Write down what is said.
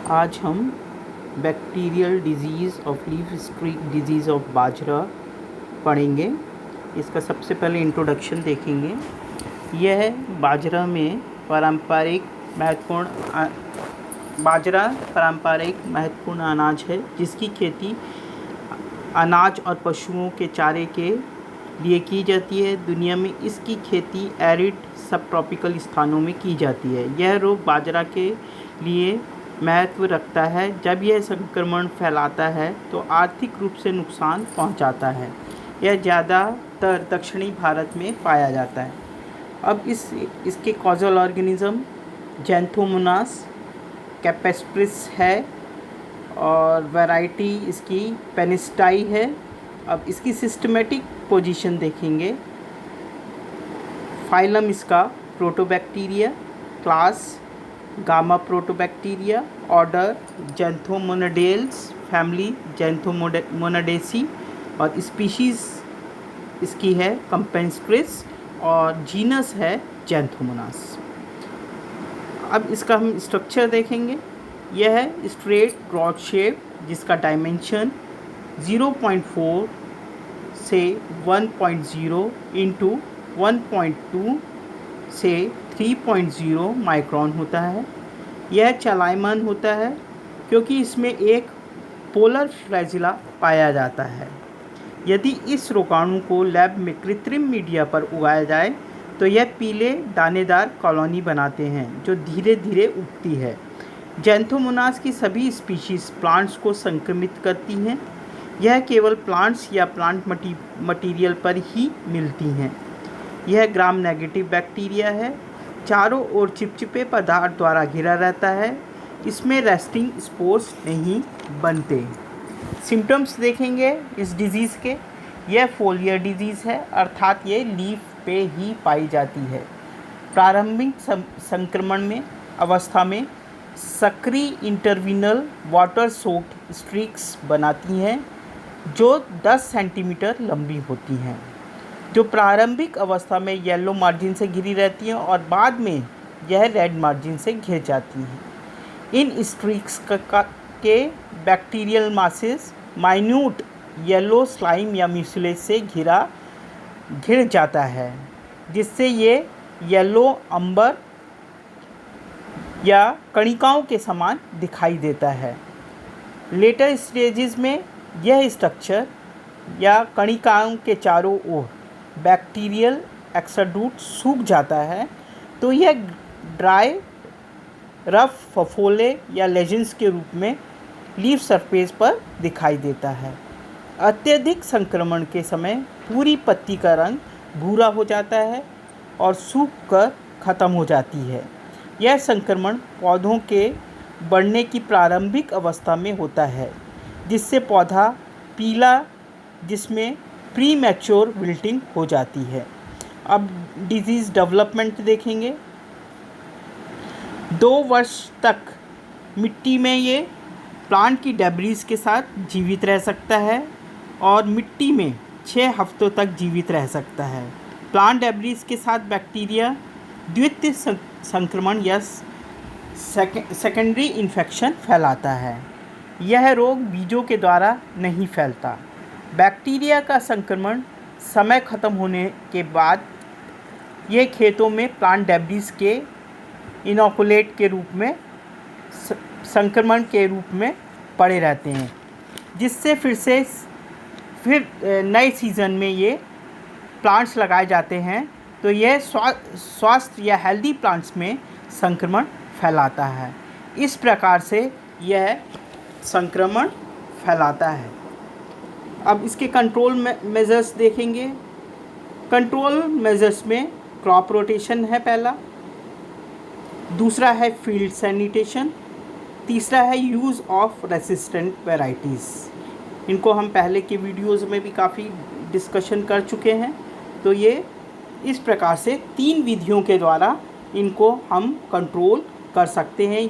आज हम bacterial disease of leaf streak disease of बाजरा पढ़ेंगे। इसका सबसे पहले इंट्रोडक्शन देखेंगे। यह बाजरा में पारंपरिक महत्वपूर्ण अनाज है, जिसकी खेती अनाज और पशुओं के चारे के लिए की जाती है। दुनिया में इसकी खेती एरिड सब ट्रॉपिकल स्थानों में की जाती है। यह रोग बाजरा के लिए महत्व रखता है। जब यह संक्रमण फैलाता है तो आर्थिक रूप से नुकसान पहुंचाता है। यह ज़्यादातर दक्षिणी भारत में पाया जाता है। अब इसके कॉजल ऑर्गेनिज्म जैंथोमोनास कैपेस्ट्रिस है और वैरायटी इसकी पेनिस्टाई है। अब इसकी सिस्टमेटिक पोजीशन देखेंगे। फाइलम इसका प्रोटोबैक्टीरिया, क्लास गामा प्रोटोबैक्टीरिया, ऑर्डर जैंथोमोनाडेल्स, फैमिली जैंथोमोनाडेसी और स्पीशीज़ इसकी है कैपेस्ट्रिस और जीनस है जैंथोमोनास। अब इसका हम स्ट्रक्चर देखेंगे। यह है स्ट्रेट रॉड शेप, जिसका डायमेंशन 0.4 से 1.0 इंटू 1.2 से 3.0 माइक्रोन होता है। यह चलायमान होता है क्योंकि इसमें एक पोलर फ्लैजिला पाया जाता है। यदि इस रोगाणु को लैब में कृत्रिम मीडिया पर उगाया जाए तो यह पीले दानेदार कॉलोनी बनाते हैं जो धीरे धीरे उगती है। जैंथोमोनास की सभी स्पीशीज़ प्लांट्स को संक्रमित करती हैं। यह केवल प्लांट्स या प्लांट मटीरियल पर ही मिलती हैं। यह ग्राम नेगेटिव बैक्टीरिया है, चारों ओर चिपचिपे पदार्थ द्वारा घिरा रहता है। इसमें रेस्टिंग स्पोर्स नहीं बनते। सिम्टम्स देखेंगे इस डिज़ीज़ के। यह फोलियर डिजीज़ है, अर्थात ये लीफ पे ही पाई जाती है। प्रारंभिक संक्रमण में अवस्था में सक्रिय इंटरविनल वाटर सोक्ड स्ट्रीक्स बनाती हैं जो 10 सेंटीमीटर लंबी होती हैं, जो प्रारंभिक अवस्था में येलो मार्जिन से घिरी रहती हैं और बाद में यह रेड मार्जिन से घिर जाती हैं। इन स्ट्रीक्स के bacterial masses minute yellow slime या म्यूसिलेज से घिर जाता है, जिससे ये येलो अंबर या कणिकाओं के समान दिखाई देता है। लेटर स्टेजेस में यह स्ट्रक्चर या कणिकाओं के चारों ओर बैक्टीरियल एक्सोडूट सूख जाता है तो यह ड्राई रफ फफोले या लेजेंस के रूप में लीफ सरफेस पर दिखाई देता है। अत्यधिक संक्रमण के समय पूरी पत्ती का रंग भूरा हो जाता है और सूख कर ख़त्म हो जाती है। यह संक्रमण पौधों के बढ़ने की प्रारंभिक अवस्था में होता है, जिससे पौधा पीला, जिसमें प्री मैच्योर विल्टिंग हो जाती है। अब डिजीज़ डेवलपमेंट देखेंगे। 2 वर्ष तक मिट्टी में ये प्लांट की डेब्रीज के साथ जीवित रह सकता है और मिट्टी में 6 हफ्तों तक जीवित रह सकता है। प्लांट डेब्रीज के साथ बैक्टीरिया द्वितीय संक्रमण या सेकेंडरी इन्फेक्शन फैलाता है। यह रोग बीजों के द्वारा नहीं फैलता। बैक्टीरिया का संक्रमण समय ख़त्म होने के बाद ये खेतों में प्लांट डेब्रीज के इनोकुलेट के रूप में संक्रमण के रूप में पड़े रहते हैं, जिससे फिर नए सीज़न में ये प्लांट्स लगाए जाते हैं तो यह स्वास्थ्य या हेल्दी प्लांट्स में संक्रमण फैलाता है। इस प्रकार से यह संक्रमण फैलाता है। अब इसके कंट्रोल मेजर्स देखेंगे। कंट्रोल मेजर्स में क्रॉप रोटेशन है पहला, दूसरा है फील्ड सैनिटेशन, तीसरा है यूज़ ऑफ रेसिस्टेंट वैराइटीज़। इनको हम पहले के वीडियोस में भी काफ़ी डिस्कशन कर चुके हैं। तो ये इस प्रकार से 3 विधियों के द्वारा इनको हम कंट्रोल कर सकते हैं।